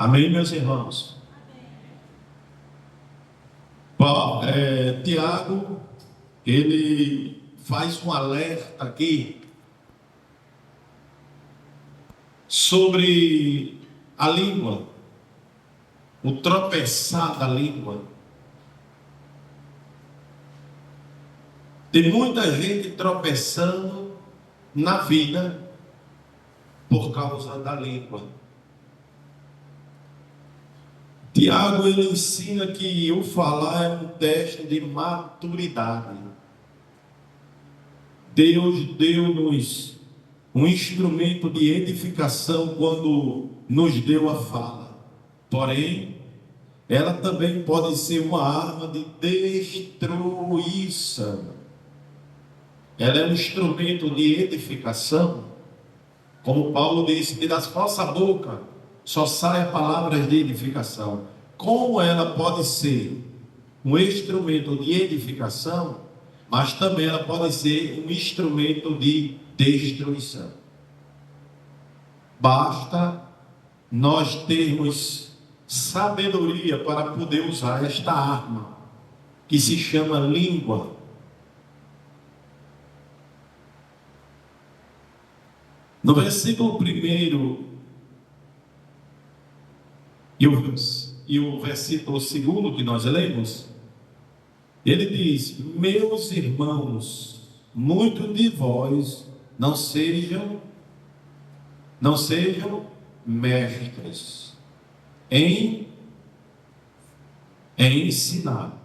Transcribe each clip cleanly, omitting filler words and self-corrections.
Amém, meus irmãos? Tiago, ele faz um alerta aqui sobre a língua, o tropeçar da língua. Tem muita gente tropeçando na vida por causa da língua. Tiago, ele ensina que o falar é um teste de maturidade. Deus deu-nos um instrumento de edificação quando nos deu a fala. Porém, ela também pode ser uma arma de destruição. Ela é um instrumento de edificação. Como Paulo disse, da vossa boca só saem palavras de edificação. Como ela pode ser um instrumento de edificação, mas também ela pode ser um instrumento de destruição. Basta nós termos sabedoria para poder usar esta arma, que se chama língua. No versículo 1 e o versículo 2 que nós lemos, ele diz: meus irmãos, muitos de vós não sejam mestres em ensinar,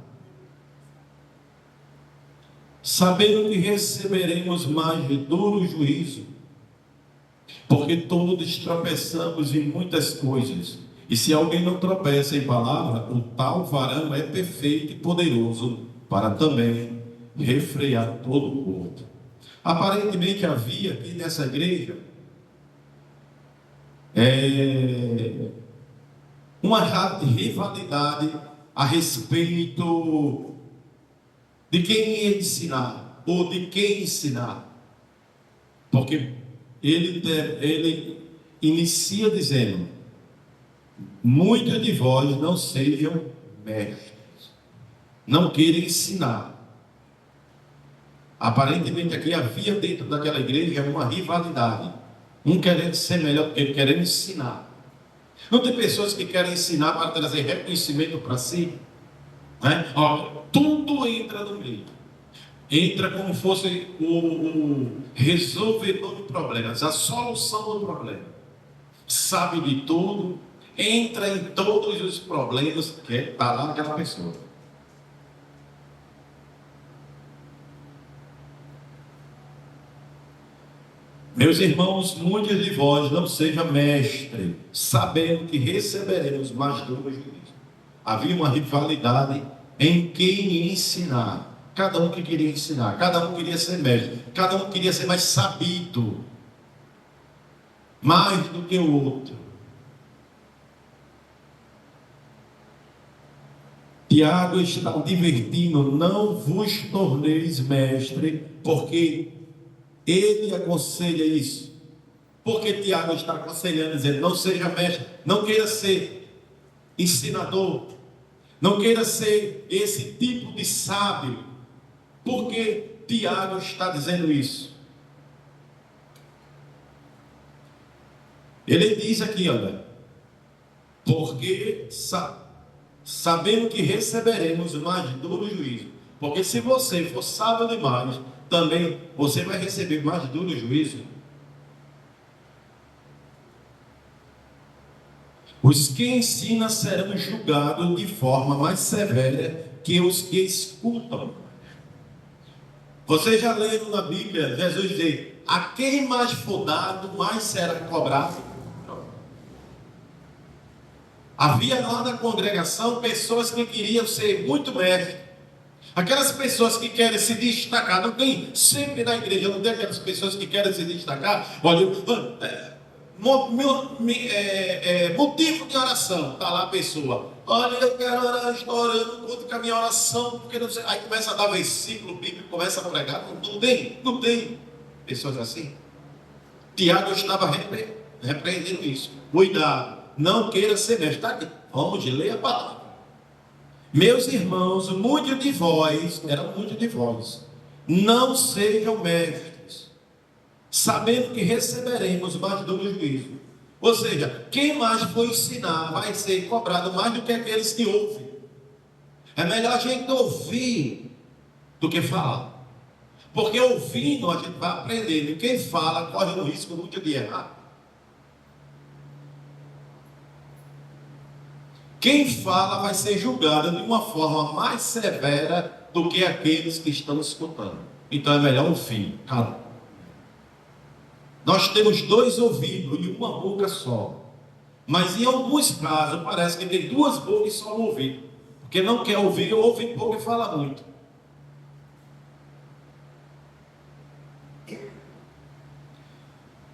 sabendo que receberemos mais duro juízo, porque todos tropeçamos em muitas coisas. E se alguém não tropeça em palavra, o tal varão é perfeito e poderoso para também refrear todo o corpo. Aparentemente havia aqui nessa igreja uma rivalidade a respeito de quem ia ensinar ou de quem ensinar. Porque ele inicia dizendo: muitos de vós não sejam mestres, não queiram ensinar. Aparentemente aqui havia dentro daquela igreja uma rivalidade, um querendo ser melhor do que ele, querendo ensinar. Não tem pessoas que querem ensinar para trazer reconhecimento para si, né? Tudo entra no meio, entra como fosse o resolvedor de problemas, a solução do problema, sabe de tudo, entra em todos os problemas que está lá naquela pessoa. Meus irmãos, muitos de vós não sejam mestres, sabendo que receberemos mais duro juízo. Havia uma rivalidade em quem ensinar. Cada um que queria ensinar, cada um queria ser mestre, cada um queria ser mais sabido, mais do que o outro. Tiago está advertindo: não vos torneis mestre, porque ele aconselha isso. Porque Tiago está aconselhando, dizendo: não seja mestre, não queira ser ensinador, não queira ser esse tipo de sábio. Porque Tiago está dizendo isso? Ele diz aqui, olha, porque sabendo que receberemos mais duro juízo. Porque se você for sábio demais, também você vai receber mais duro juízo. Os que ensinam serão julgados de forma mais severa que os que escutam. Vocês já leram na Bíblia Jesus dizer: a quem mais for dado, mais será cobrado. Havia lá na congregação pessoas que queriam ser muito mestres. Aquelas pessoas que querem se destacar. Não tem, sempre na igreja não tem aquelas pessoas que querem se destacar. Olha, motivo de oração, está lá a pessoa: olha, eu quero orar, estou orando, conto com a minha oração, porque não sei. Aí começa a dar versículo bíblico, começa a pregar. Não tem pessoas assim. Tiago estava repreendendo isso. Cuidado, não queira ser mestre. Está aqui, vamos ler a palavra. Meus irmãos, muitos de vós, eram muitos de vós, não sejam mestres, sabendo que receberemos mais duro juízo. Ou seja, quem mais for ensinar vai ser cobrado mais do que aqueles que ouvem. É melhor a gente ouvir do que falar. Porque ouvindo a gente vai aprendendo. E quem fala corre o risco muito de errar. Quem fala vai ser julgado de uma forma mais severa do que aqueles que estão escutando. Então é melhor ouvir. Calma. Nós temos 2 ouvidos e uma boca só. Mas em alguns casos parece que tem 2 bocas e só um ouvido. Porque não quer ouvir, ouve pouco e fala muito.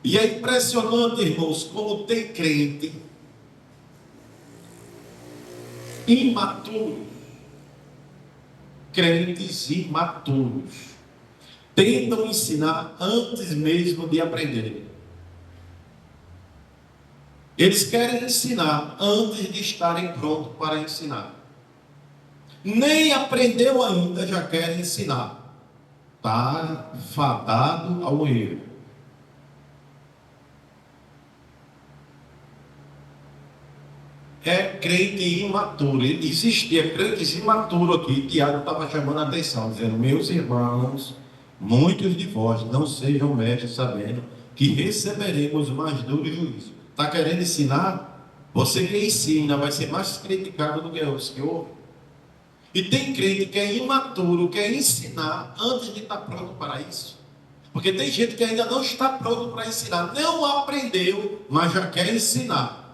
E é impressionante, irmãos, como tem crente imaturos, crentes imaturos, tentam ensinar antes mesmo de aprender. Eles querem ensinar antes de estarem prontos para ensinar. Nem aprendeu ainda, já quer ensinar. Está fadado ao erro. É crente imaturo. Existia crentes imaturos aqui. Tiago estava chamando a atenção, dizendo: meus irmãos, muitos de vós não sejam mestres, sabendo que receberemos mais duro juízo. Está querendo ensinar? Você que ensina vai ser mais criticado do que os que ouvem. E tem crente que é imaturo, quer ensinar antes de estar pronto para isso. Porque tem gente que ainda não está pronto para ensinar, não aprendeu, mas já quer ensinar.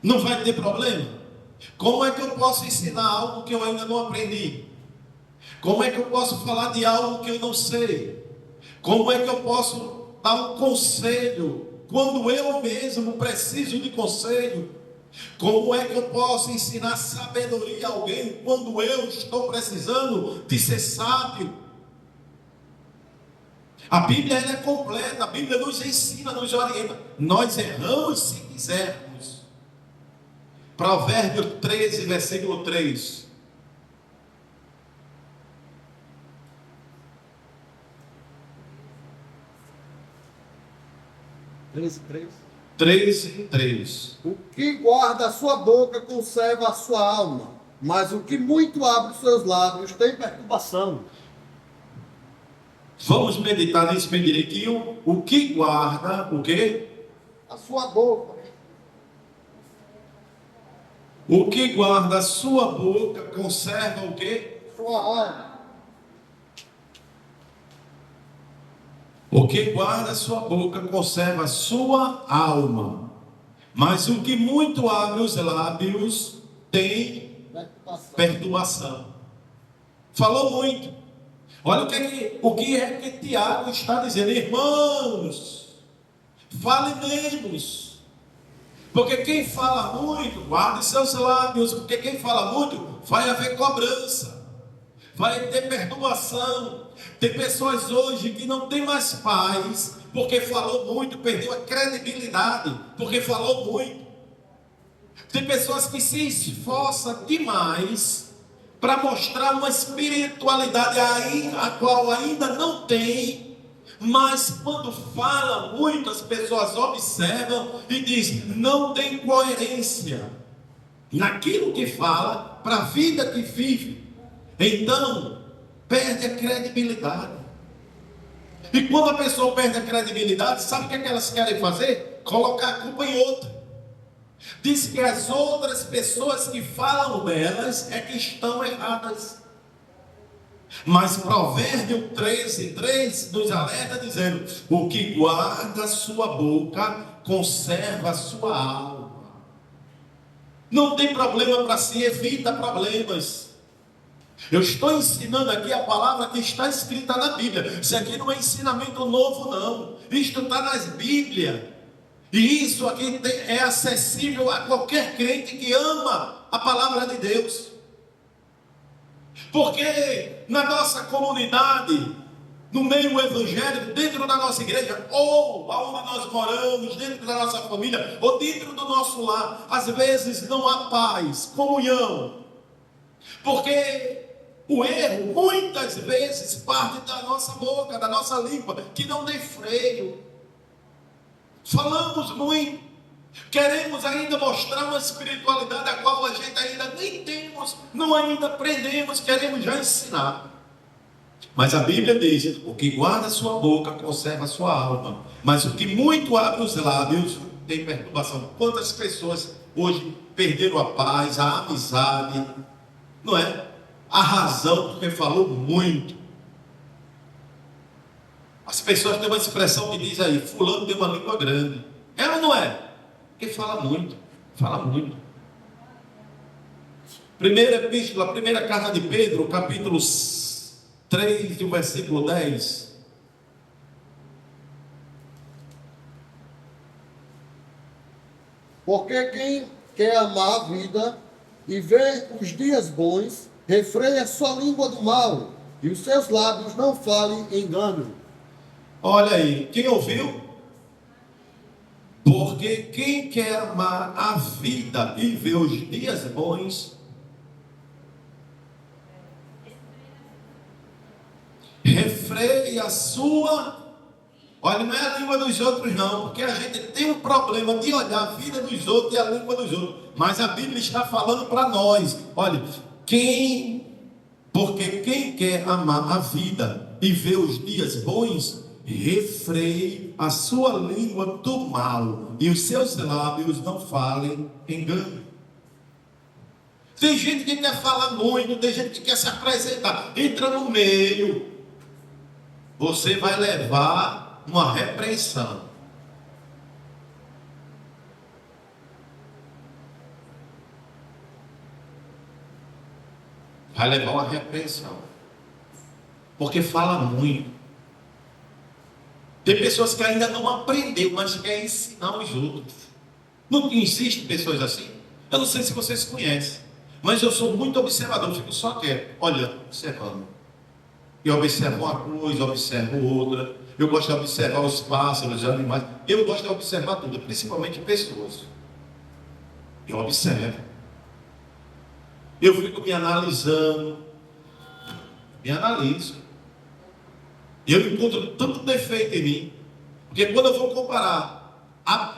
Não vai ter problema? Como é que eu posso ensinar algo que eu ainda não aprendi? Como é que eu posso falar de algo que eu não sei? Como é que eu posso dar um conselho quando eu mesmo preciso de conselho? Como é que eu posso ensinar sabedoria a alguém quando eu estou precisando de ser sábio? A Bíblia ela é completa, a Bíblia nos ensina, nos orienta. Nós erramos se quisermos. Provérbio 13, versículo 3. Treze, 3. O que guarda a sua boca conserva a sua alma, mas o que muito abre os seus lábios tem perturbação. Vamos meditar nisso bem direitinho. O que guarda, o quê? A sua boca. O que guarda a sua boca conserva o quê? Sua alma. O que guarda a sua boca conserva a sua alma. Mas o que muito abre os lábios tem perturbação. Falou muito. Olha o que é que Tiago está dizendo. Irmãos, fale menos. Porque quem fala muito, guarde seus lábios. Porque quem fala muito, vai haver cobrança. Vai ter perturbação. Tem pessoas hoje que não tem mais paz, porque falou muito, perdeu a credibilidade, porque falou muito. Tem pessoas que se esforçam demais para mostrar uma espiritualidade a qual ainda não tem, mas quando fala muito, as pessoas observam e dizem: não tem coerência naquilo que fala para a vida que vive. Então perde a credibilidade. E quando a pessoa perde a credibilidade, sabe o que elas querem fazer? Colocar a culpa em outra. Diz que as outras pessoas que falam delas é que estão erradas. Mas Provérbio 13, 3 nos alerta dizendo: o que guarda a sua boca conserva a sua alma. Não tem problema para si, evita problemas. Eu estou ensinando aqui a palavra que está escrita na Bíblia. Isso aqui não é ensinamento novo, não. Isto está nas Bíblias. E isso aqui é acessível a qualquer crente que ama a palavra de Deus. Porque na nossa comunidade no meio evangélico, dentro da nossa igreja, ou aonde nós moramos, dentro da nossa família, ou dentro do nosso lar, às vezes não há paz, comunhão, porque o erro muitas vezes parte da nossa boca, da nossa língua, que não tem freio. Falamos muito, queremos ainda mostrar uma espiritualidade a qual a gente ainda nem temos, não ainda aprendemos, queremos já ensinar. Mas a Bíblia diz: o que guarda a sua boca conserva a sua alma, mas o que muito abre os lábios tem perturbação. Quantas pessoas hoje perderam a paz, a amizade, não é? A razão, porque falou muito. As pessoas têm uma expressão que diz aí: fulano tem uma língua grande. É ou não é? Porque fala muito, fala muito. Primeira epístola, primeira carta de Pedro, capítulo 3, do versículo 10. Porque quem quer amar a vida e ver os dias bons, refreia sua língua do mal, e os seus lábios não falem engano. Olha aí, quem ouviu? Porque quem quer amar a vida e ver os dias bons, refreia a sua. Olha, não é a língua dos outros não, porque a gente tem um problema de olhar a vida dos outros e a língua dos outros. Mas a Bíblia está falando para nós. Olha, porque quem quer amar a vida e ver os dias bons, refreie a sua língua do mal e os seus lábios não falem engano. Tem gente que quer falar muito, tem gente que quer se apresentar. Entra no meio, você vai levar uma repreensão. Vai levar uma repreensão. Porque fala muito. Tem pessoas que ainda não aprendeu, mas querem ensinar os outros. Não existe pessoas assim? Eu não sei se vocês conhecem, mas eu sou muito observador, eu fico só quieto, olhando, observando. Eu observo uma coisa, observo outra. Eu gosto de observar os pássaros, os animais. Eu gosto de observar tudo, principalmente pessoas. Eu observo. Eu fico me analisando. Me analiso. Eu encontro tanto defeito em mim. Porque quando eu vou comparar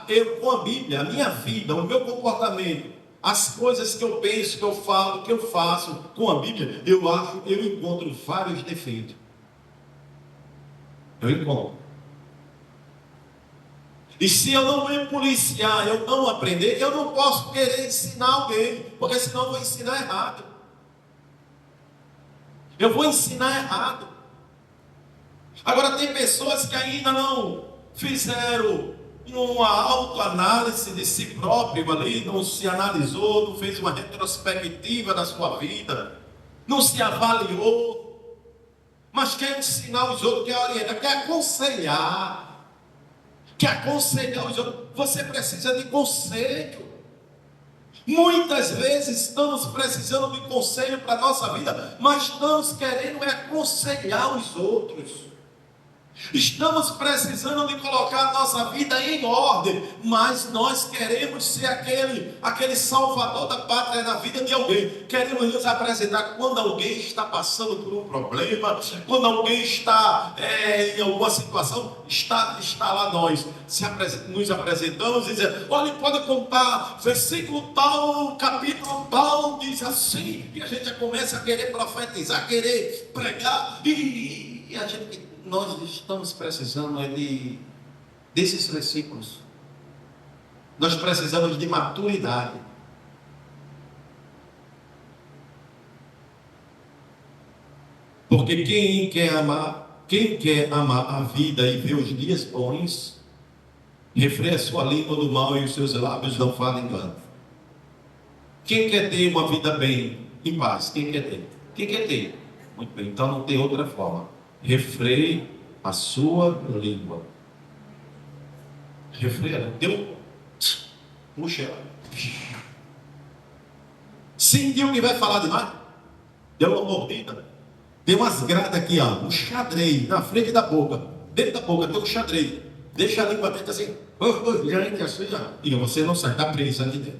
eu com a Bíblia, a minha vida, o meu comportamento, as coisas que eu penso, que eu falo, que eu faço com a Bíblia, eu encontro vários defeitos. Eu encontro. E se eu não me policiar, eu não aprender, eu não posso querer ensinar alguém, porque senão eu vou ensinar errado. Eu vou ensinar errado. Agora tem pessoas que ainda não fizeram uma autoanálise de si próprio ali, não se analisou, não fez uma retrospectiva da sua vida, não se avaliou, mas quer ensinar os outros, quer orientar, quer aconselhar os outros. Você precisa de conselho. Muitas vezes estamos precisando de conselho para a nossa vida, mas estamos querendo aconselhar os outros. Estamos precisando de colocar a nossa vida em ordem, mas nós queremos ser aquele salvador da pátria na vida de alguém. Queremos nos apresentar quando alguém está passando por um problema, quando alguém está em alguma situação, está lá nós nos apresentamos e dizemos: olha, pode contar, versículo tal, capítulo tal, diz assim, e a gente já começa a querer profetizar, querer pregar, e a gente... Nós estamos precisando desses versículos. Nós precisamos de maturidade. Porque quem quer amar a vida e ver os dias bons, refreia sua língua do mal e os seus lábios não falam engano. Quem quer ter uma vida bem, em paz? Quem quer ter? Quem quer ter? Muito bem, então não tem outra forma. Refreie a sua língua. Refreia. Puxa ela. Sentiu que vai falar demais? Deu uma mordida. Tem umas grades aqui, ó, um xadrez na frente da boca. Dentro da boca tem um xadrez. Deixa a língua dentro assim. Gente, assim, ó. E você não sai, está preso ali dentro.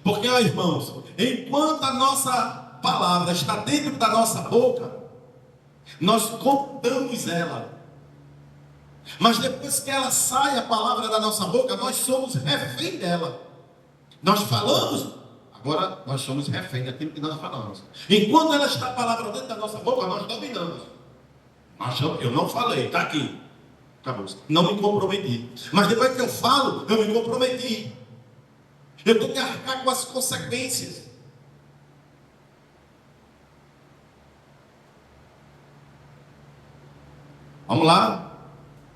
Porque, ó, irmãos, enquanto a nossa palavra está dentro da nossa boca, nós contamos ela. Mas depois que ela sai, a palavra da nossa boca, nós somos refém dela. Nós falamos, agora nós somos refém daquilo que nós falamos. Enquanto ela está a palavra dentro da nossa boca, nós dominamos. Eu não falei, está aqui. Acabou. Não me comprometi. Mas depois que eu falo, eu me comprometi. Eu tenho que arcar com as consequências. Vamos lá.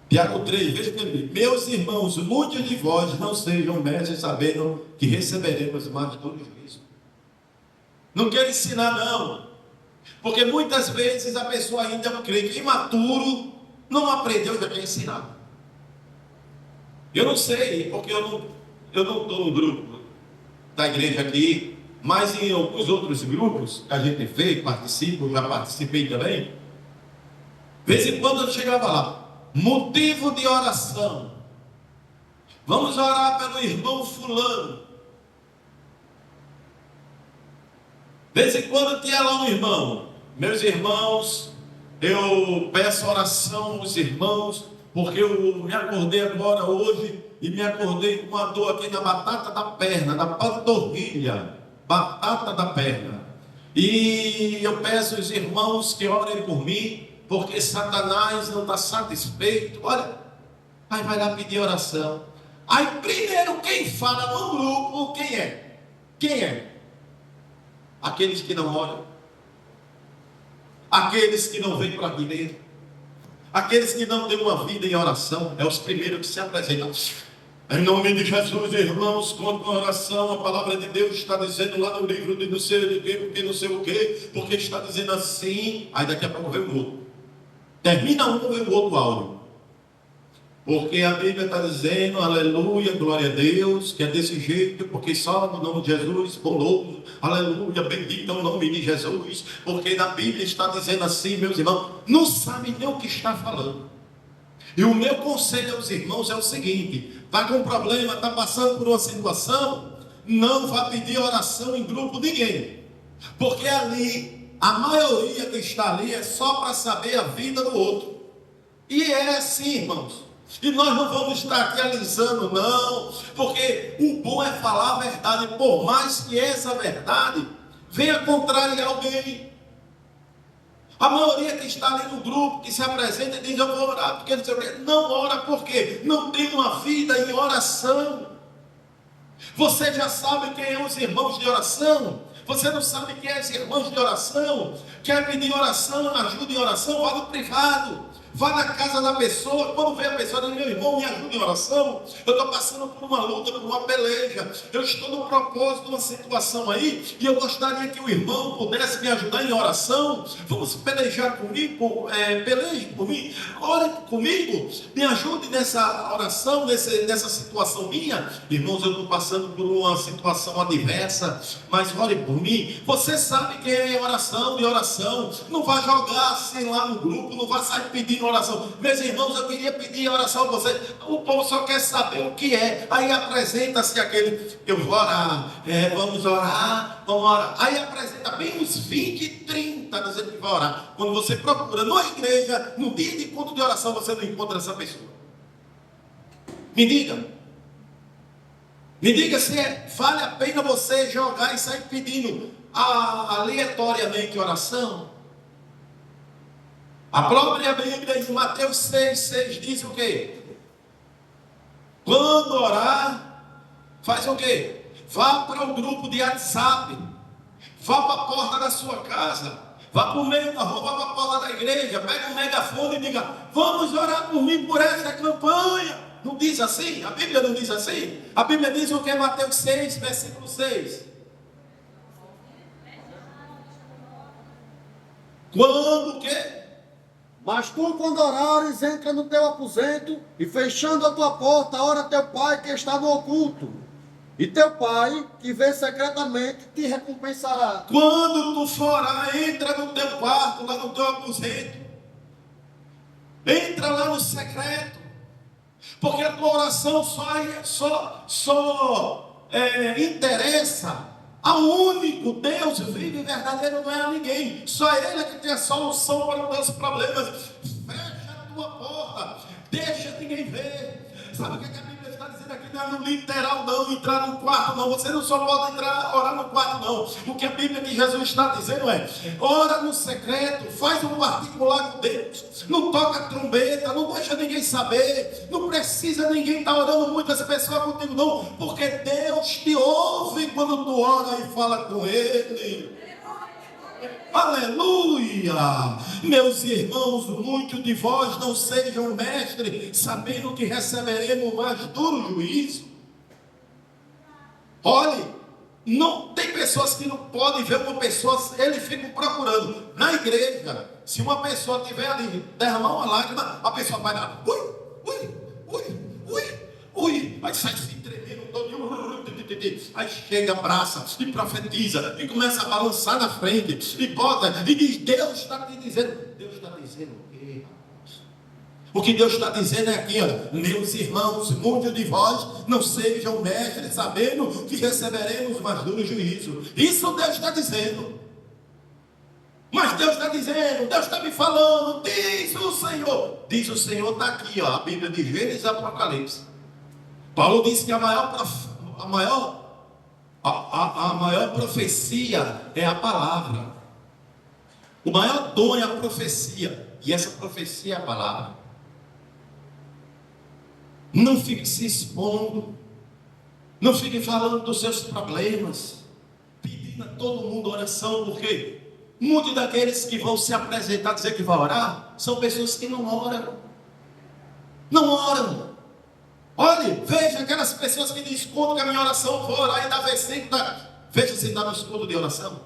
Tiago 3, veja comigo. Meus irmãos, muitos de vós não sejam mestres, sabendo que receberemos mais do juízo. Não quero ensinar, não. Porque muitas vezes a pessoa ainda crê que imaturo não aprendeu, já quer ensinar. Eu não sei, porque eu não estou no grupo da igreja aqui, mas em alguns outros grupos que a gente vê, participa, já participei também. De vez em quando eu chegava lá. Motivo de oração. Vamos orar pelo irmão fulano. De vez em quando tinha lá um irmão. Meus irmãos, eu peço oração aos irmãos, porque eu me acordei agora hoje e me acordei com uma dor aqui na batata da perna, na panturrilha, batata da perna. E eu peço aos irmãos que orem por mim, porque Satanás não está satisfeito. Olha, aí vai lá pedir oração. Aí primeiro quem fala no grupo, quem é? Quem é? Aqueles que não oram, aqueles que não vêm para a igreja, aqueles que não têm uma vida em oração, é os primeiros que se apresentam. Em nome de Jesus, irmãos, contra a oração, a palavra de Deus está dizendo lá no livro de não sei o que, porque não sei o que, porque está dizendo assim. Aí daqui a pouco vem o outro. Termina um, vem o outro áudio. Porque a Bíblia está dizendo, aleluia, glória a Deus, que é desse jeito, porque só no nome de Jesus, boloso, aleluia, bendito é o nome de Jesus, porque na Bíblia está dizendo assim, meus irmãos, não sabe nem o que está falando. E o meu conselho aos irmãos é o seguinte: está com um problema, está passando por uma situação, não vá pedir oração em grupo de ninguém, porque ali, a maioria que está ali é só para saber a vida do outro. E é assim, irmãos. E nós não vamos estar aqui alisando, não, porque o bom é falar a verdade, por mais que essa verdade venha contrariar alguém. A maioria que está ali no grupo, que se apresenta e diz, eu vou orar, porque não sei o quê. Não ora porque não tem uma vida em oração. Você já sabe quem é os irmãos de oração? Você não sabe quem é os irmãos de oração? Quer pedir oração, ajuda em oração? Vá no privado. Vá na casa da pessoa, quando vê a pessoa, diz, meu irmão, me ajuda em oração. Eu estou passando por uma luta, por uma peleja. Eu estou no propósito de uma situação aí, e eu gostaria que o irmão pudesse me ajudar em oração. Vamos pelejar comigo, peleje por mim, ore comigo, me ajude nessa oração, nessa situação minha. Irmãos, eu estou passando por uma situação adversa, mas ore por mim. Você sabe que é oração de oração. Não vai jogar assim lá no grupo, não vai sair pedindo oração. Meus irmãos, eu queria pedir oração a você. O povo só quer saber o que é. Aí apresenta-se aquele, eu vou orar, vamos orar, vamos orar. Aí apresenta bem uns 20, 30 dizendo que vai orar. Quando você procura na igreja, no dia de encontro de oração, você não encontra essa pessoa. Me diga se vale a pena você jogar e sair pedindo aleatoriamente oração. A própria Bíblia em Mateus 6 diz o quê? Quando orar, faz o quê? Vá para o grupo de WhatsApp, vá para a porta da sua casa, vá para o meio da rua, vá para a porta da igreja, pega um megafone e diga, vamos orar por mim por essa campanha. Não diz assim? A Bíblia não diz assim? A Bíblia diz o que? Mateus 6, versículo 6. Quando o quê? Mas tu, quando orares, entra no teu aposento e fechando a tua porta, ora teu pai que está no oculto. E teu pai, que vê secretamente, te recompensará. Quando tu for orar, entra no teu quarto, lá no teu aposento. Entra lá no secreto. Porque a tua oração só interessa ao único Deus vivo e verdadeiro, não é a ninguém. Só Ele é que tem a solução para os teus problemas. Fecha a tua porta, deixa ninguém ver. Sabe o que a Bíblia está dizendo aqui? Não é no literal, não, entrar no quarto, não. Você não só pode entrar, orar no quarto, não. O que a Bíblia de Jesus está dizendo é: ora no secreto, faz um particular com Deus, não toca trombeta, não deixa ninguém saber, não precisa ninguém estar orando muitas pessoas contigo, não, porque Deus te ouve quando tu ora e fala com Ele. Aleluia! Meus irmãos, muitos de vós não sejam mestres, sabendo que receberemos mais duro juízo. Olhe, não tem pessoas que não podem ver uma pessoa, eles ficam procurando. Na igreja, se uma pessoa estiver ali, derramar uma lágrima, a pessoa vai lá, ui, aí sai se tremendo todo. Aí chega, abraça e profetiza e começa a balançar na frente e bota e diz: Deus está te dizendo. Deus está dizendo o quê? O que Deus está dizendo é aqui, olha: meus irmãos, muitos de vós não sejam mestres, sabendo que receberemos mais duro juízo. Isso Deus está dizendo. Mas Deus está dizendo, Deus está me falando, diz o Senhor. Diz o Senhor, está aqui, ó, a Bíblia de Gênesis e Apocalipse. Paulo disse que a maior profecia é a palavra. O maior dom é a profecia. E essa profecia é a palavra. Não fique se expondo. Não fique falando dos seus problemas, pedindo a todo mundo oração, porque muitos daqueles que vão se apresentar, dizer que vão orar, são pessoas que não oram. Não oram. Olhe, veja aquelas pessoas que dizem: quando que a minha oração for orar e dá versículo, veja se está no escudo de oração.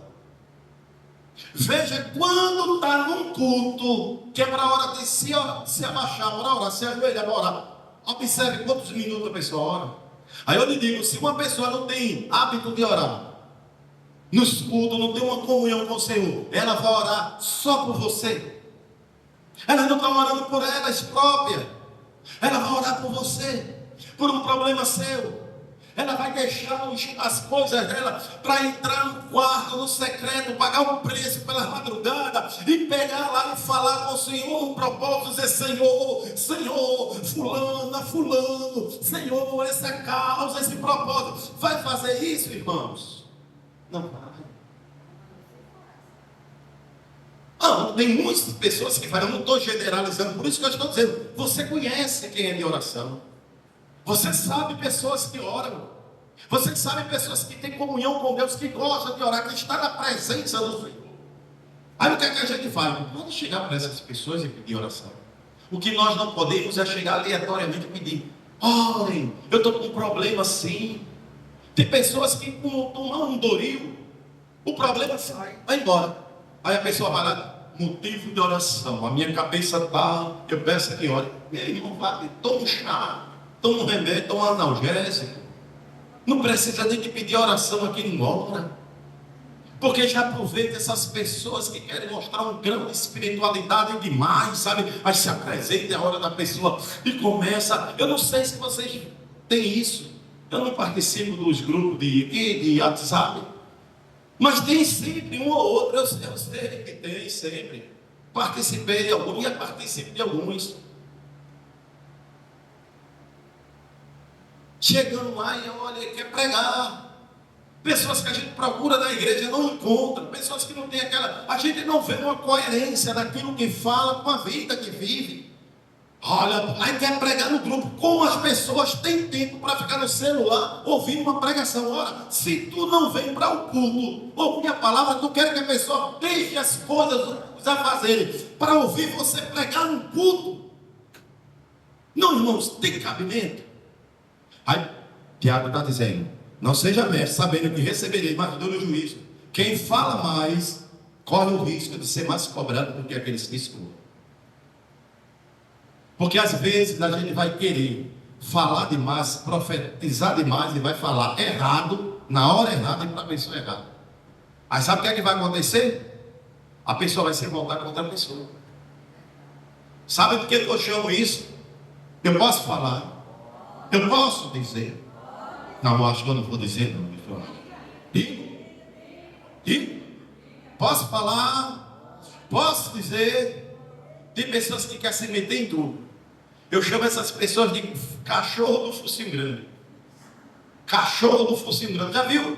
Veja quando está num culto, que é para a hora de se abaixar para orar, se ajoelhar para orar. Observe quantos minutos a pessoa ora. Aí eu lhe digo: se uma pessoa não tem hábito de orar, no escudo, não tem uma comunhão com o Senhor, ela vai orar só por você. Ela não está orando por elas próprias. Ela vai orar por você, por um problema seu. Ela vai deixar as coisas dela para entrar no quarto, no secreto, pagar um preço pela madrugada e pegar lá e falar com o Senhor um propósito, dizer: Senhor, fulano, Senhor, essa causa, esse propósito. Vai fazer isso, irmãos? Não vai. Tem muitas pessoas que falam, eu não estou generalizando, por isso que eu estou dizendo, você conhece quem é de oração. Você sabe pessoas que oram. Você sabe pessoas que têm comunhão com Deus, que gostam de orar, que estão na presença do Senhor. Aí o que é que a gente faz? Não pode chegar para essas pessoas e pedir oração. O que nós não podemos é chegar aleatoriamente e pedir: orem, eu estou com um problema assim. Tem pessoas que tomar um doril, o problema sai, vai embora. Aí a pessoa vai lá: motivo de oração, a minha cabeça está, eu peço que ore. Ele não vai, toma um chá, toma um remédio, toma um analgésico. Não precisa nem de pedir oração aqui, não ora. Porque já aproveita essas pessoas que querem mostrar um grau de espiritualidade demais, sabe? Aí se apresenta a hora da pessoa e começa. Eu não sei se vocês têm isso. Eu não participo dos grupos de WhatsApp. Mas tem sempre um ou outro, eu sei que tem sempre. Participei de alguns, e participo de alguns. Chegando lá e olha, quer pregar. Pessoas que a gente procura na igreja não encontra. Pessoas que não tem aquela... A gente não vê uma coerência daquilo que fala com a vida que vive. Olha, aí quer pregar no grupo. Como as pessoas têm tempo para ficar no celular ouvindo uma pregação? Ora, se tu não vem para o culto ouvir a palavra, tu quer que a pessoa deixe as coisas a fazerem para ouvir você pregar no culto? Não, irmãos, tem cabimento. Aí Tiago está dizendo: não seja mestre, sabendo que receberei mais duro juízo. Quem fala mais corre o risco de ser mais cobrado do que aqueles que escutam. Porque às vezes a gente vai querer falar demais, profetizar demais e vai falar errado, na hora errada e para a pessoa errada. Aí sabe o que é que vai acontecer? A pessoa vai se revoltar contra a pessoa. Sabe por que eu chamo isso? Eu posso falar, eu posso dizer. Não, eu acho que eu não vou dizer, não. E posso falar, posso dizer. Tem pessoas que querem se meter em tudo. Eu chamo essas pessoas de cachorro do focinho grande. Cachorro do focinho grande, já viu?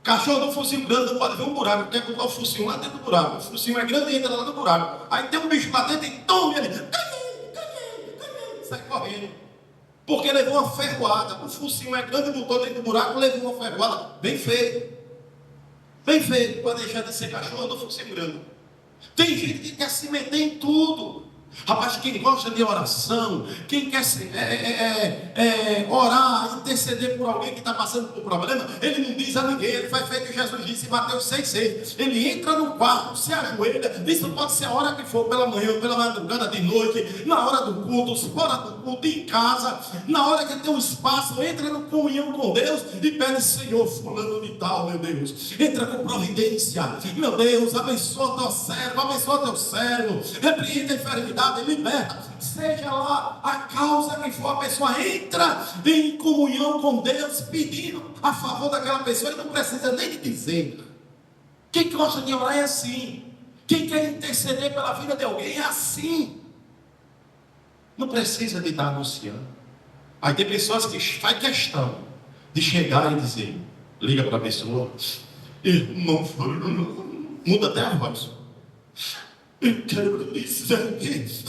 Cachorro do focinho grande não pode ver um buraco, quer botar o focinho lá dentro do buraco. O focinho é grande e entra lá no buraco. Aí tem um bicho lá dentro e toma ele. Sai correndo. Porque levou uma ferroada. O focinho é grande, botou dentro do buraco, levou uma ferroada. Bem feito. Bem feito, para deixar de ser cachorro do focinho grande. Tem gente que quer se meter em tudo. Rapaz, quem gosta de oração, quem quer orar, interceder por alguém que está passando por problema, ele não diz a ninguém, ele faz feito que Jesus disse em Mateus 6,6. Ele entra no quarto, se ajoelha, isso pode ser a hora que for, pela manhã, pela madrugada, de noite, na hora do culto, fora do culto, em casa, na hora que tem um espaço, entra em comunhão com Deus e pede: Senhor, fulano de tal, meu Deus, entra com providência, meu Deus, abençoa teu servo, repreenda a enfermidade, liberta, seja lá a causa que for, a pessoa entra em comunhão com Deus, pedindo a favor daquela pessoa e não precisa nem de dizer. Quem gosta de orar é assim. Quem quer interceder pela vida de alguém é assim. Não precisa de estar anunciando. Aí tem pessoas que fazem questão de chegar e dizer, liga para a pessoa, irmão, muda até a voz. Eu quero dizer isso.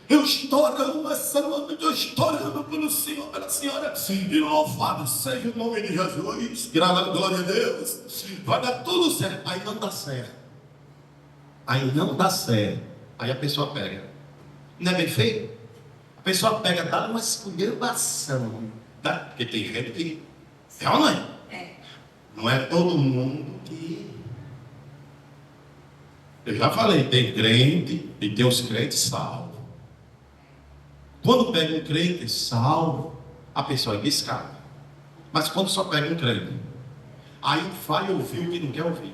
Eu estou orando essa noite, eu estou orando pelo Senhor, pela senhora. E louvado seja o nome de Jesus. Glória a Deus. Vai dar tudo certo. Aí não dá certo. Aí não dá certo. Aí a pessoa pega. Não é bem feito? A pessoa pega, dá uma esculhambação. Tá? Porque tem gente que. É ou não é? É. Não é todo mundo que. Eu já falei, tem crente e tem os crentes salvos. Quando pega um crente salvo, a pessoa é biscada. Mas quando só pega um crente, aí vai ouvir o que não quer ouvir.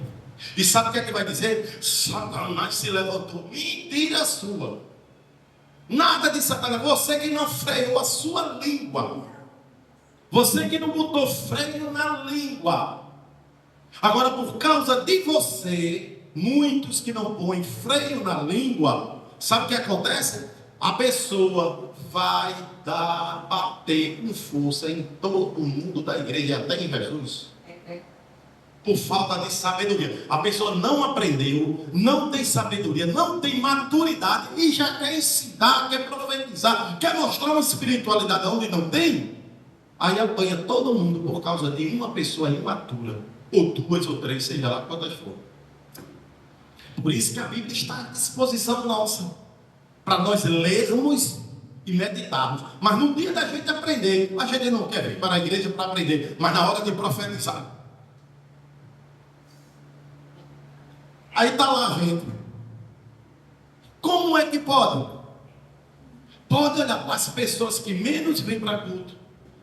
E sabe o que é que vai dizer? Satanás se levantou. Mentira sua. Nada de Satanás. Você que não freou a sua língua. Você que não botou freio na língua. Agora, por causa de você, muitos que não põem freio na língua, sabe o que acontece? A pessoa vai bater com força em todo mundo da igreja, até em Jesus, por falta de sabedoria. A pessoa não aprendeu, não tem sabedoria, não tem maturidade e já quer ensinar, quer profetizar, quer mostrar uma espiritualidade onde não tem. Aí apanha todo mundo por causa de uma pessoa imatura, ou duas ou três, seja lá quantas for. Por isso que a Bíblia está à disposição nossa, para nós lermos e meditarmos. Mas no dia da gente aprender, a gente não quer vir para a igreja para aprender, mas na hora de profetizar. Aí está lá a gente. Como é que pode? Pode olhar para as pessoas que menos vêm para culto,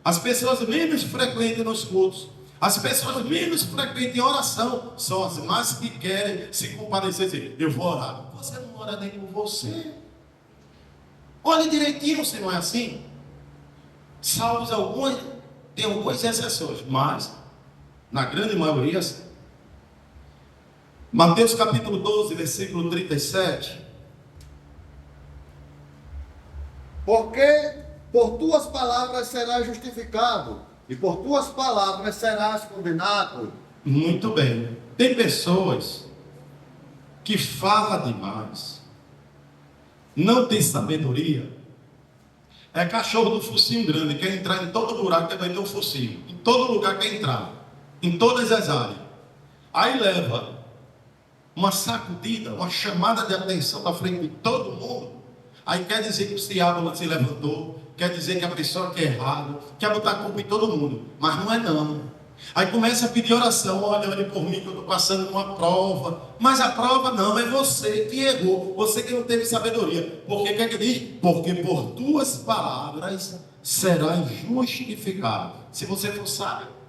as pessoas menos frequentam nos cultos, as pessoas menos frequentam em oração, são as mais que querem se compadecer e dizer, eu vou orar. Você não ora nem por você. Olha direitinho se não é assim. Salvos algumas, tem algumas exceções, mas na grande maioria é assim. Mateus capítulo 12, versículo 37. Porque por tuas palavras serás justificado, e por tuas palavras serás condenado. Muito bem. Tem pessoas que falam demais, não tem sabedoria, é cachorro do focinho grande, quer entrar em todo buraco, quer vender um focinho, em todo lugar quer entrar, em todas as áreas. Aí leva uma sacudida, uma chamada de atenção na frente de todo mundo. Aí quer dizer que o diabo se levantou, quer dizer que a pessoa que é errado, quer botar a culpa em todo mundo. Mas não é não. Aí começa a pedir oração, olha, olhe por mim que eu estou passando uma prova. Mas a prova não, é você que errou, você que não teve sabedoria. Porque que é que diz? Porque por tuas palavras serás justificado. Se você for sábio.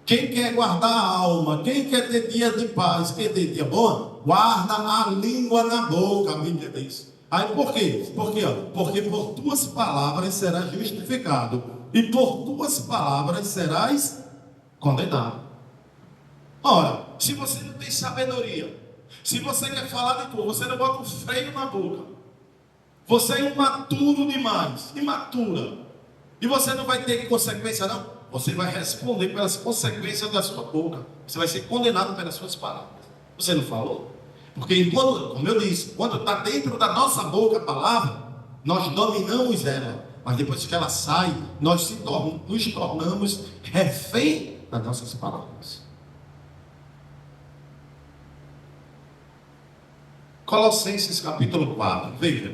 Quem quer guardar a alma, quem quer ter dia de paz, quer ter dia bom, guarda a língua na boca, a Bíblia diz. Aí por quê? Porque por tuas palavras serás justificado, e por tuas palavras serás condenado. Ora, se você não tem sabedoria, se você quer falar de tudo, você não bota um freio na boca, você é imaturo demais, imatura, e você não vai ter consequência não. Você vai responder pelas consequências da sua boca. Você vai ser condenado pelas suas palavras. Você não falou? Porque, como eu disse, quando está dentro da nossa boca a palavra, nós dominamos ela. Mas depois que ela sai, nós nos tornamos refém das nossas palavras. Colossenses capítulo 4, veja.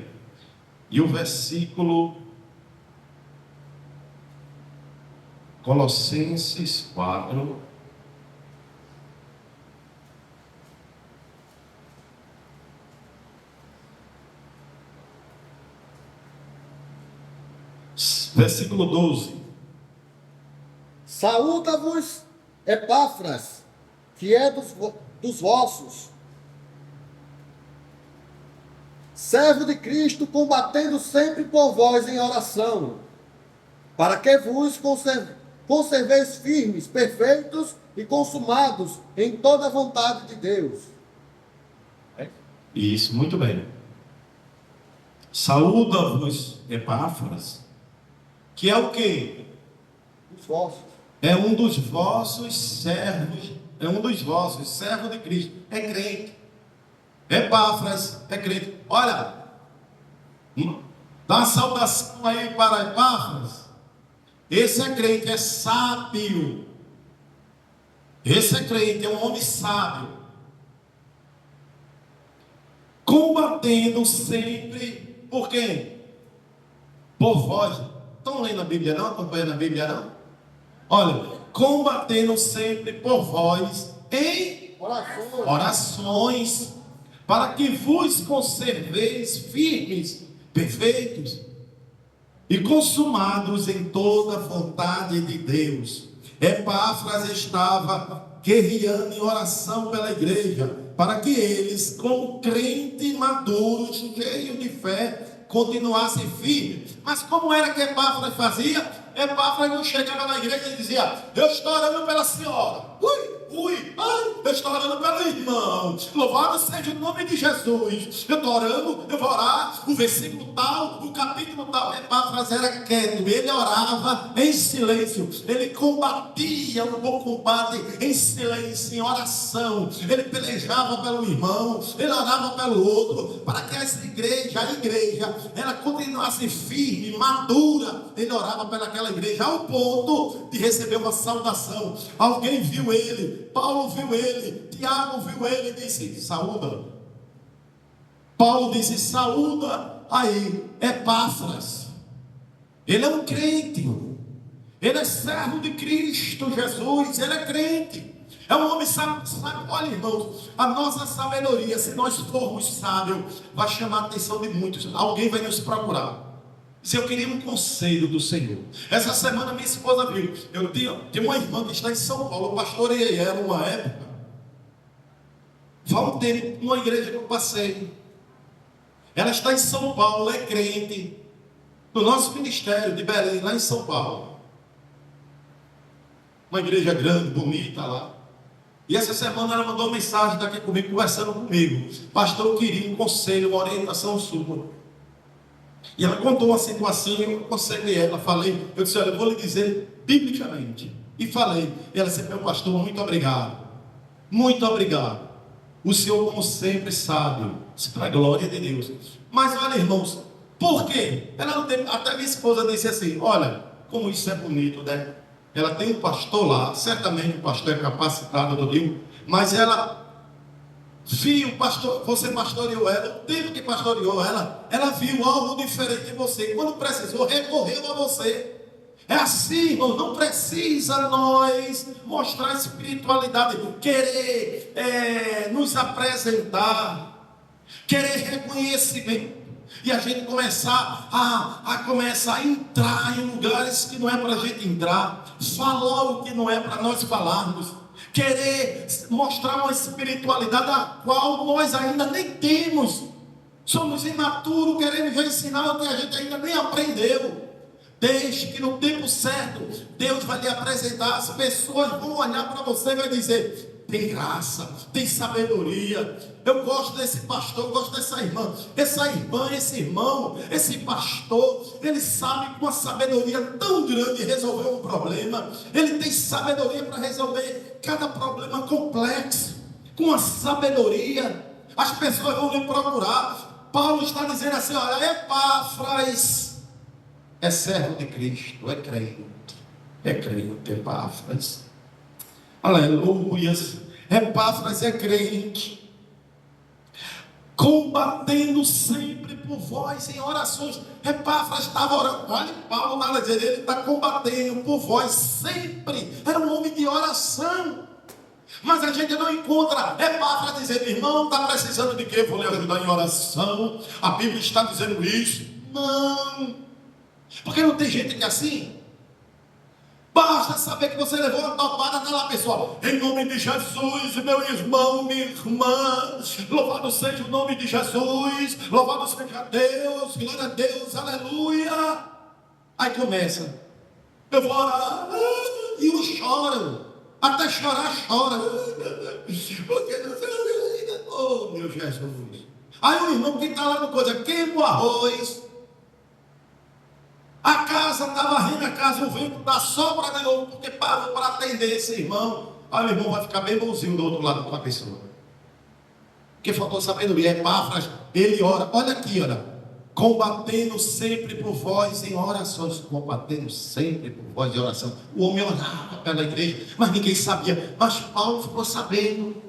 E o versículo... Colossenses 4, versículo 12. Saúda-vos Epáfras, que é dos vossos, servo de Cristo, combatendo sempre por vós em oração, para que vos conserveis firmes, perfeitos e consumados em toda a vontade de Deus. Isso, muito bem. Saúda-vos Epáfras, que é o quê? Os vossos. É um dos vossos servos, servo de Cristo, é crente. Epáfras é crente. Olha, dá uma saudação aí para Epáfras. Esse é crente, é sábio. Esse é crente, é um homem sábio. Combatendo sempre, por quem? Por vós. Estão lendo a Bíblia não? Acompanhando a Bíblia não? Olha, combatendo sempre por vós em orações, para que vos conserveis firmes, perfeitos e consumados em toda a vontade de Deus. Epáfras estava guerreando em oração pela igreja, para que eles, como crentes maduros, cheios de fé, continuassem firmes. Mas como era que Epáfras fazia? Epáfras não chegava na igreja e dizia: eu estou orando pela senhora. Eu estou orando pelo irmão. Louvado seja o nome de Jesus. Eu estou orando, eu vou orar. O versículo tal, o capítulo tal. Epáfras era quieto. Ele orava em silêncio. Ele combatia o bom combate em silêncio, em oração. Ele pelejava pelo irmão. Ele orava pelo outro. Para que essa igreja, ela continuasse firme, madura. Ele orava pelaquela igreja ao ponto de receber uma saudação. Alguém viu ele, Paulo viu ele, Tiago viu ele e disse: saúda. Paulo disse: saúda aí Epáfras. Ele é um crente, ele é servo de Cristo Jesus, ele é crente, é um homem sábio. Olha, irmãos, a nossa sabedoria, se nós formos sábios, vai chamar a atenção de muitos. Alguém vai nos procurar. Se eu queria um conselho do Senhor. Essa semana minha esposa viu. Eu tinha uma irmã que está em São Paulo. Eu pastoreei ela uma época. Fala um tempo, numa igreja que eu passei. Ela está em São Paulo, é crente. No nosso ministério de Belém, lá em São Paulo. Uma igreja grande, bonita lá. E essa semana ela mandou uma mensagem daqui comigo, conversando comigo. Pastor, eu queria um conselho, uma orientação sua. E ela contou uma situação, eu aconselhei ela, falei, eu disse: olha, eu vou lhe dizer biblicamente. E falei, e ela disse: meu pastor, muito obrigado. Muito obrigado. O senhor, como sempre, sabe, para a glória de Deus. Mas olha, irmãos, por quê? Ela não tem, até minha esposa disse assim: olha, como isso é bonito, né? Ela tem um pastor lá, certamente o pastor é capacitado, eu digo, mas ela viu, pastor, você pastoreou ela, o tempo que pastoreou ela viu algo diferente em você. Quando precisou, recorreu a você. É assim, irmão, não precisa nós mostrar espiritualidade, querer nos apresentar, querer reconhecimento, e a gente começar a entrar em lugares que não é para a gente entrar, falar o que não é para nós falarmos, querer mostrar uma espiritualidade a qual nós ainda nem temos. Somos imaturos, queremos já ensinar o que a gente ainda nem aprendeu. Deixe que no tempo certo Deus vai lhe apresentar. As pessoas vão olhar para você e vai dizer: tem graça, tem sabedoria. Eu gosto desse pastor, eu gosto dessa irmã. Essa irmã, esse irmão, esse pastor, ele sabe com uma sabedoria tão grande resolver um problema. Ele tem sabedoria para resolver cada problema complexo. Com uma sabedoria, as pessoas vão lhe procurar. Paulo está dizendo assim: olha, Epáfras é servo de Cristo, é crente, Epáfras. Aleluia. Epáfras é crente, combatendo sempre por vós em orações. Epáfras estava orando. Olha, Paulo está dizendo, ele está combatendo por vós sempre. Era um homem de oração. Mas a gente não encontra Epáfras dizendo: irmão, está precisando de quê? Vou lhe ajudar em oração. A Bíblia está dizendo isso. Não. Porque não tem gente que é assim. Basta saber que você levou uma topada, está lá, pessoal. Em nome de Jesus, meu irmão, minha irmã, louvado seja o nome de Jesus, louvado seja Deus, glória a Deus, aleluia. Aí começa: eu vou orar, e uns choram, até chorar, chora. Porque não sei, oh meu Jesus. Aí o irmão que está lá no coisa, queima o arroz. A casa estava rindo, a casa, o vento da sopra de novo, porque parou para atender esse irmão. Aí o irmão vai ficar bem bonzinho do outro lado com a pessoa. Porque faltou sabedoria. Epáfras, ele ora, olha aqui, olha. Combatendo sempre por vós em orações. Combatendo sempre por vós em oração. O homem orava pela igreja, mas ninguém sabia. Mas Paulo ficou sabendo.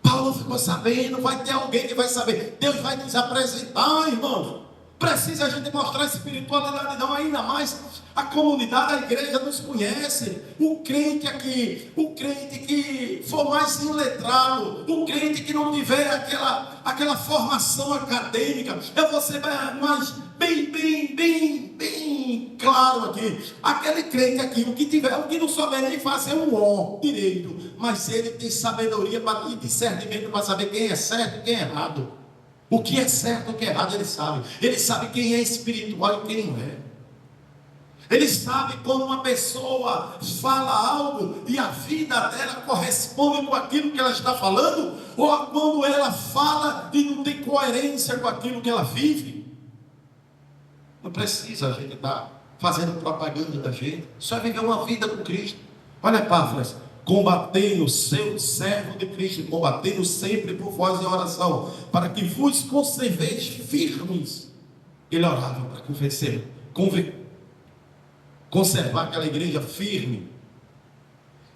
Paulo ficou sabendo. Vai ter alguém que vai saber. Deus vai nos apresentar, irmão. Precisa a gente mostrar espiritualidade, não, ainda mais a comunidade, a igreja nos conhece. O crente aqui, o crente que for mais iletrado, o crente que não tiver aquela formação acadêmica, eu vou ser mais bem claro aqui. Aquele crente aqui, o que tiver, o que não souber nem fazer um ó direito, mas ele tem sabedoria e discernimento para saber quem é certo e quem é errado. O que é certo e o que é errado ele sabe. Ele sabe quem é espiritual e quem não é. Ele sabe quando uma pessoa fala algo e a vida dela corresponde com aquilo que ela está falando, ou quando ela fala e não tem coerência com aquilo que ela vive. Não precisa a gente estar fazendo propaganda da gente. Só viver uma vida com Cristo. Olha, Epáfras, combatendo, seu servo de Cristo, combatendo sempre por vós em oração, para que vos conserveis firmes. Ele orava para conservar aquela igreja firme,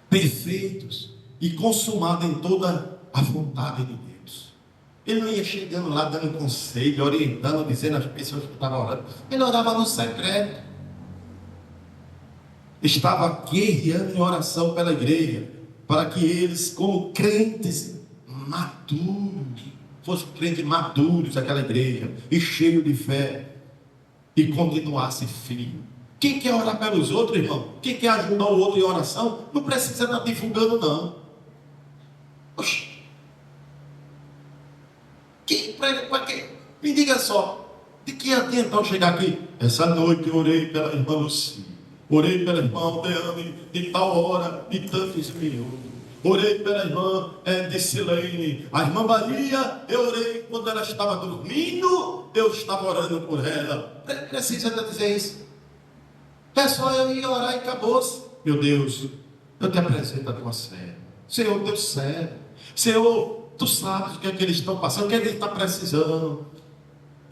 perfeitos e consumada em toda a vontade de Deus. Ele não ia chegando lá dando conselho, orientando, dizendo às pessoas que estavam orando. Ele orava no secreto. Estava guerreando em oração pela igreja, para que eles, como crentes maduros, fossem crentes maduros daquela igreja, e cheio de fé, e continuasse firme. Quem quer orar pelos outros, irmão? Quem quer ajudar o outro em oração, não precisa estar divulgando, não. Oxi. Quem prega para quê? Me diga só, de que adianta eu chegar aqui? Essa noite eu orei pela irmã Lucia. Orei pela irmã Deane de tal hora, de tantos minutos. Orei pela irmã de Silene. A irmã Maria, eu orei quando ela estava dormindo, eu estava orando por ela. Precisa dizer isso. É só eu ir orar e acabou-se. Meu Deus, eu te apresento a tua serva. Senhor, teu servo. Senhor, tu sabes o que é que eles estão passando, o que é que eles estão precisando.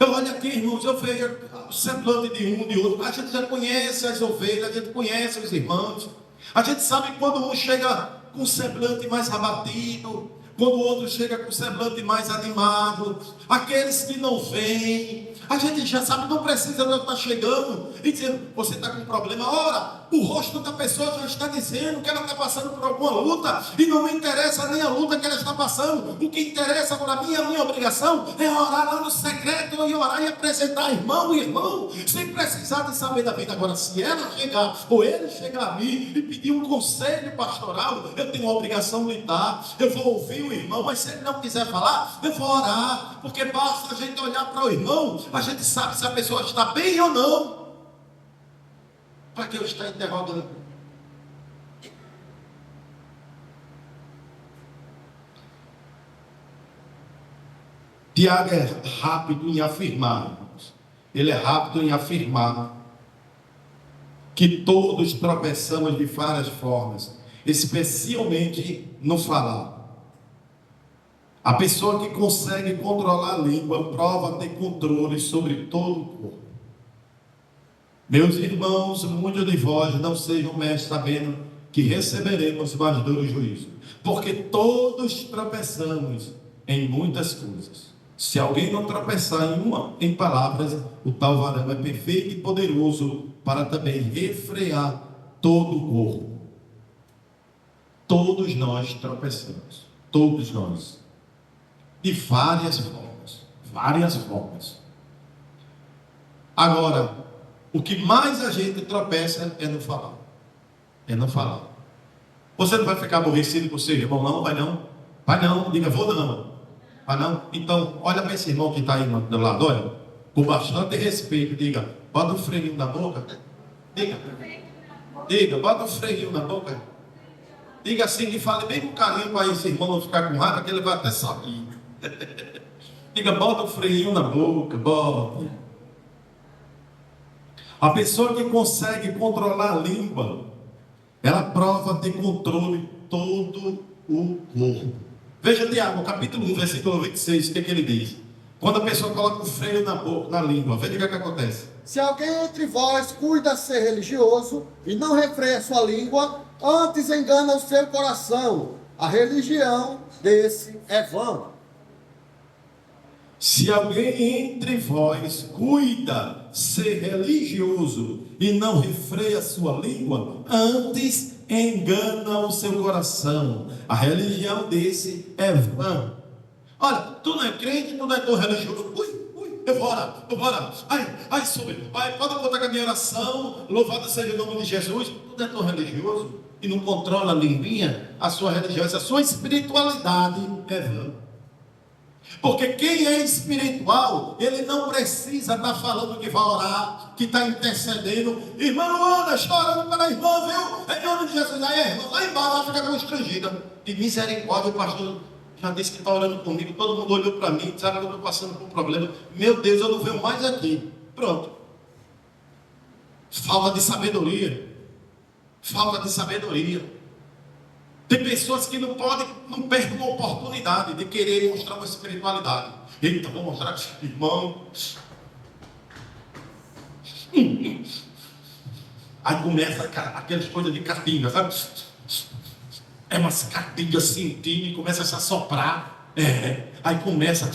Eu olho aqui, irmãos, eu vejo o semblante de um, de outro. A gente já conhece as ovelhas, a gente conhece os irmãos. A gente sabe quando um chega com um semblante mais abatido, quando o outro chega com o semblante mais animado, aqueles que não vêm, a gente já sabe, não precisa de eu estar chegando e dizendo, você está com um problema. Ora, o rosto da pessoa já está dizendo que ela está passando por alguma luta, e não me interessa nem a luta que ela está passando. O que interessa para mim, a minha obrigação é orar lá no secreto, e orar e apresentar irmão e irmão, sem precisar de saber da vida. Agora, se ela chegar, ou ele chegar a mim e pedir um conselho pastoral, eu tenho a obrigação de dar, eu vou ouvir o irmão, mas se ele não quiser falar, eu vou orar, porque basta a gente olhar para o irmão, a gente sabe se a pessoa está bem ou não. Para que eu estar interrogando? Tiago é rápido em afirmar, irmãos. Ele é rápido em afirmar que todos tropeçamos de várias formas, especialmente no falar. A pessoa que consegue controlar a língua prova ter controle sobre todo o corpo. Meus irmãos, muitos de vós não sejam mestres, sabendo que receberemos mais duro juízo, porque todos tropeçamos em muitas coisas. Se alguém não tropeçar em palavras, o tal varão é perfeito e poderoso para também refrear todo o corpo. Todos nós tropeçamos, todos nós, de várias formas, várias formas. Agora, o que mais a gente tropeça é no falar. É no falar. Você não vai ficar aborrecido com seu irmão, não? Vai não? Vai não, diga, vou não. Vai não? Então, olha para esse irmão que está aí do lado, olha, com bastante respeito, diga, bota o freio na boca. Diga, bota o freio na boca. Diga assim e fale bem com carinho para esse irmão não ficar com raiva, que ele vai até sair. Diga, bota o freio na boca, bota. A pessoa que consegue controlar a língua, ela prova ter controle todo o corpo. Veja Tiago, capítulo 1, versículo 26, o que ele diz? Quando a pessoa coloca o freio na boca, na língua, veja o que acontece. Se alguém entre vós cuida ser religioso e não refreia sua língua, antes engana o seu coração, a religião desse é vã. Se alguém entre vós cuida ser religioso e não refreia sua língua, antes engana o seu coração. A religião desse é vã. Olha, tu não é crente, tu não é tão religioso. Eu vou orar. Ai, pode botar com a minha oração, louvado seja o nome de Jesus. Tu não é tão religioso e não controla a linguinha, a sua religião, a sua espiritualidade é vã. Porque quem é espiritual, ele não precisa estar falando que vai orar, que está intercedendo. Irmão, anda, chorando pela irmã, viu? Em nome de Jesus, aí a irmã lá embaixo fica constrangida. De misericórdia, o pastor já disse que está orando comigo. Todo mundo olhou para mim, sabe que eu estou passando por um problema. Meu Deus, eu não venho mais aqui. Pronto. Falta de sabedoria. Falta de sabedoria. Tem pessoas que não perdem uma oportunidade de querer mostrar uma espiritualidade. Eita, vou mostrar, irmão. Aí começa aquelas coisas de cartinga, sabe? É umas cartingas assim, e começa a se assoprar. Aí começa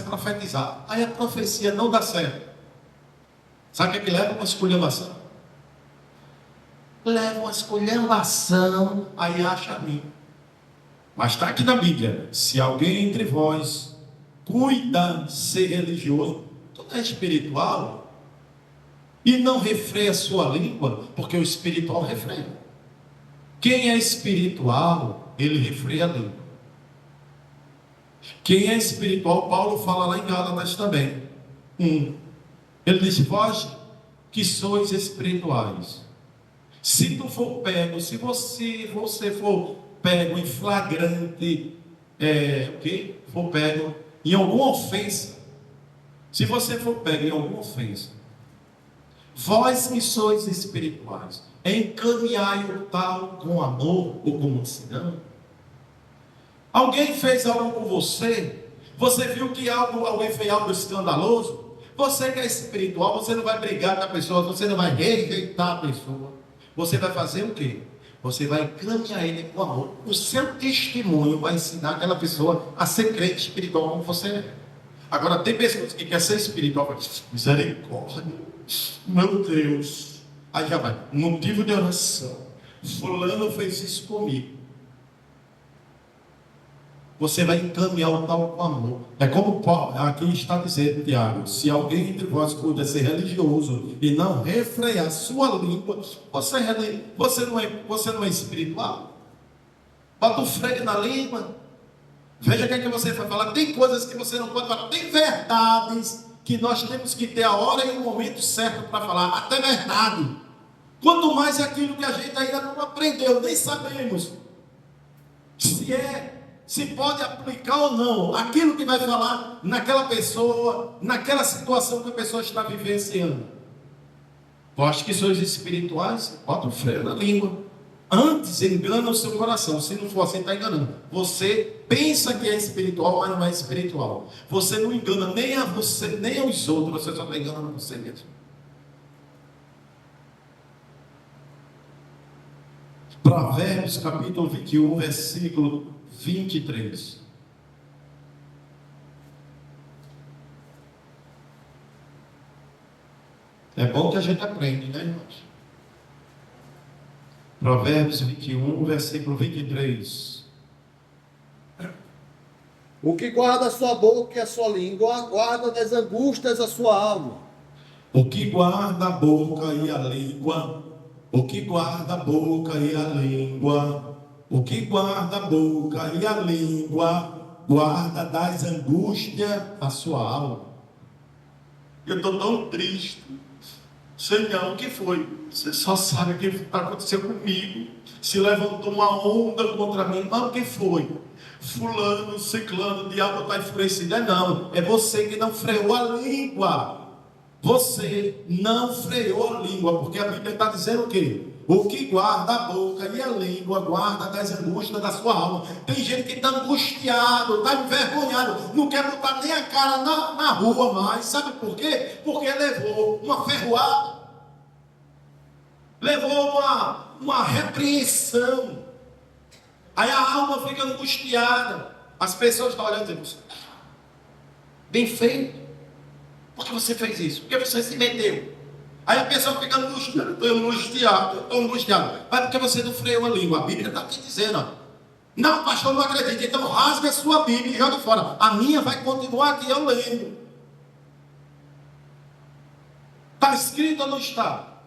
a profetizar. Aí a profecia não dá certo. Sabe o que leva? Uma esculhambação. Leva uma esculhambação, aí acha a mim. Mas está aqui na Bíblia: se alguém entre vós cuida ser religioso, tu não é espiritual, e não refreia a sua língua, porque o espiritual refreia. Quem é espiritual, ele refreia a língua. Quem é espiritual, Paulo fala lá em Gálatas também. Ele diz: vós que sois espirituais, se tu for pego, se você for pego em flagrante, for pego em alguma ofensa, se você for pego em alguma ofensa, vós que sois espirituais, encaminhai o tal com amor ou com mansidão. Alguém fez algo com você, você viu que alguém fez algo escandaloso, você que é espiritual, você não vai brigar com a pessoa, você não vai rejeitar a pessoa. Você vai fazer o quê? Você vai encaminhar ele com amor. O seu testemunho vai ensinar aquela pessoa a ser crente espiritual como você é. Agora, tem pessoas que querem ser espiritual, misericórdia, meu Deus. Aí já vai, motivo de oração. Fulano fez isso comigo. Você vai encaminhar o tal com amor. É como Paulo, aqui está dizendo, Tiago, se alguém entre vós puder ser religioso e não refrear sua língua, você não é espiritual. Bota um freio na língua. Veja o que é que você vai falar. Tem coisas que você não pode falar. Tem verdades que nós temos que ter a hora e o momento certo para falar. Até verdade. Quanto mais aquilo que a gente ainda não aprendeu, nem sabemos se pode aplicar ou não aquilo que vai falar naquela pessoa, naquela situação que a pessoa está vivenciando. Vós que sois espirituais, bota o freio na língua. Antes engana o seu coração. Se não for assim, está enganando. Você pensa que é espiritual, mas não é espiritual. Você não engana nem a você, nem aos outros. Você só está enganando você mesmo. Provérbios capítulo 21, versículo 23. É bom que a gente aprende, né, irmãos? Provérbios 21, versículo 23. O que guarda a sua boca e a sua língua, guarda das angústias a sua alma. O que guarda a boca e a língua, o que guarda a boca e a língua, o que guarda a boca e a língua, guarda das angústias a sua alma. Eu estou tão triste. Senhor, o que foi? Você só sabe o que aconteceu comigo. Se levantou uma onda contra mim. Mas o que foi? Fulano, ciclano, o diabo está enfurecido. Não, é você que não freou a língua. Você não freou a língua. Porque a Bíblia está dizendo o quê? O que guarda a boca e a língua, guarda das angústias da sua alma. Tem gente que está angustiado, está envergonhado, não quer botar nem a cara na rua mais. Sabe por quê? Porque levou uma ferroada, levou uma repreensão. Aí a alma fica angustiada. As pessoas estão olhando e dizendo: bem feito. Por que você fez isso? Por que você se meteu? Aí a pessoa fica angustiada. Estou angustiado. Mas porque você não freou a língua? A Bíblia está te dizendo. Ó. Não, pastor, não acredito. Então rasga a sua Bíblia e joga fora. A minha vai continuar aqui, eu lendo. Está escrito ou não está?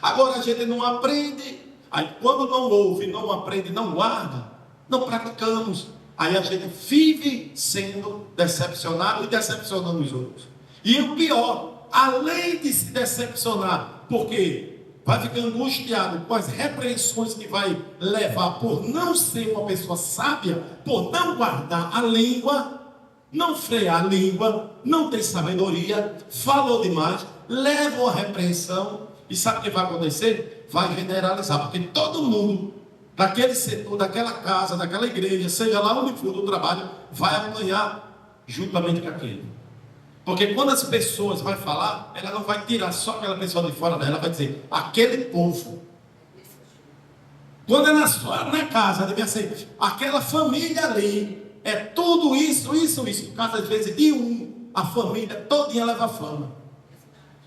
Agora a gente não aprende. Aí quando não ouve, não aprende, não guarda, não praticamos. Aí a gente vive sendo decepcionado e decepcionando os outros. E o pior, além de se decepcionar, porque vai ficar angustiado com as repreensões que vai levar por não ser uma pessoa sábia, por não guardar a língua, não frear a língua, não ter sabedoria, falou demais, leva a repreensão. E sabe o que vai acontecer? Vai generalizar, porque todo mundo daquele setor, daquela casa, daquela igreja, seja lá onde for do trabalho, vai apanhar juntamente com aquele. Porque quando as pessoas vão falar, ela não vai tirar só aquela pessoa de fora dela, ela vai dizer, aquele povo. Quando é na casa, deve ser, aquela família ali, é tudo isso. Por causa, às vezes, de a família todinha leva fama.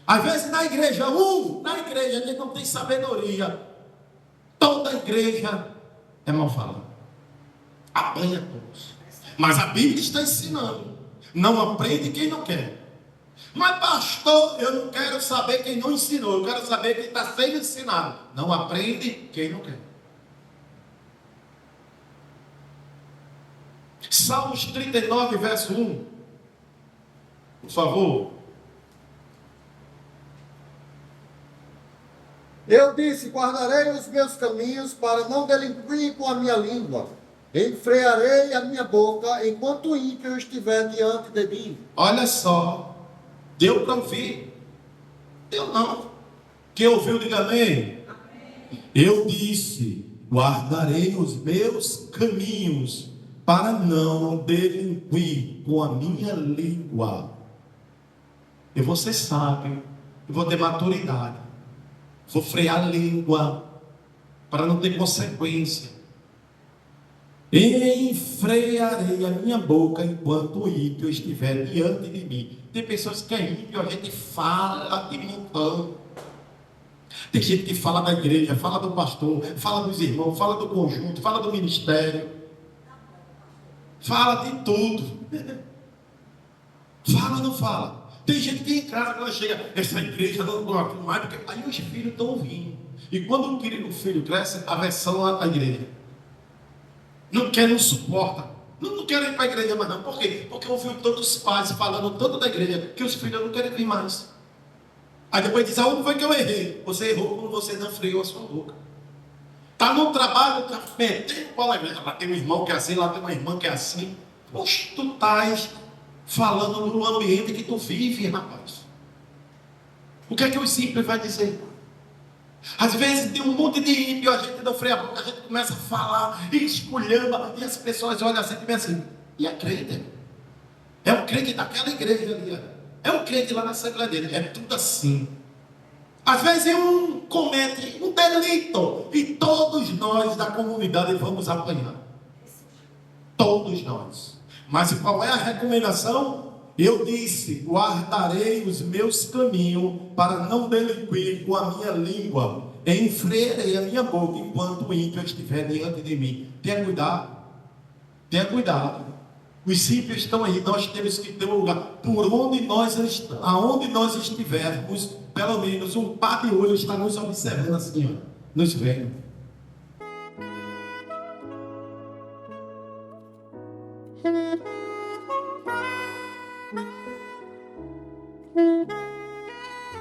Às vezes na igreja a gente não tem sabedoria. Toda igreja é mal falada. Apanha todos. Mas a Bíblia está ensinando. Não aprende quem não quer. Mas pastor, eu não quero saber quem não ensinou. Eu quero saber quem está sendo ensinado. Não aprende quem não quer. Salmos 39, verso 1. Por favor. Eu disse, guardarei os meus caminhos para não delinquir com a minha língua. Enfrearei a minha boca enquanto o ímpio estiver diante de mim. Olha só. Deu para ouvir? Deu não. Quem ouviu, diga amém. Eu disse, guardarei os meus caminhos para não delinquir com a minha língua. E você sabe, eu vou ter maturidade. Vou frear a língua. para não ter consequência. Enfrearei a minha boca enquanto o ímpio estiver diante de mim. Tem pessoas que é ímpio, a gente fala de montão. Tem gente que fala da igreja, fala do pastor, fala dos irmãos, fala do conjunto, fala do ministério, fala de tudo. Fala ou não fala? Tem gente que em casa, quando chega, essa igreja não gosta mais, porque aí os filhos estão ouvindo. E quando o filho cresce, aversão à igreja. Não quer, não suporta. Não querem ir para a igreja mais não. Por quê? Porque ouviu tantos pais falando tanto da igreja que os filhos não querem vir mais. Aí depois diz, aonde foi que eu errei? Você errou quando você não freou a sua boca. Está no trabalho, está metendo bola. Lá tem um irmão que é assim, lá tem uma irmã que é assim. Poxa, tu estás falando no ambiente que tu vive, rapaz. O que é que o simples vai dizer? Às vezes tem um monte de ímpio, a gente não freia a boca, a gente começa a falar, e esculhamba, e as pessoas olham assim e pensam assim, e a crente? É o crente daquela igreja ali, é o crente lá na Assembleia dele, é tudo assim. Às vezes um comete um delito, e todos nós da comunidade vamos apanhar. Todos nós. Mas qual é a recomendação? Eu disse, guardarei os meus caminhos para não delinquir com a minha língua. Enfrearei a minha boca enquanto o ímpio estiver diante de mim. Tenha cuidado. Tenha cuidado. Os ímpios estão aí. Nós temos que ter um lugar. Por onde aonde nós estivermos, pelo menos um par de olhos está nos observando assim, ó, nos vendo.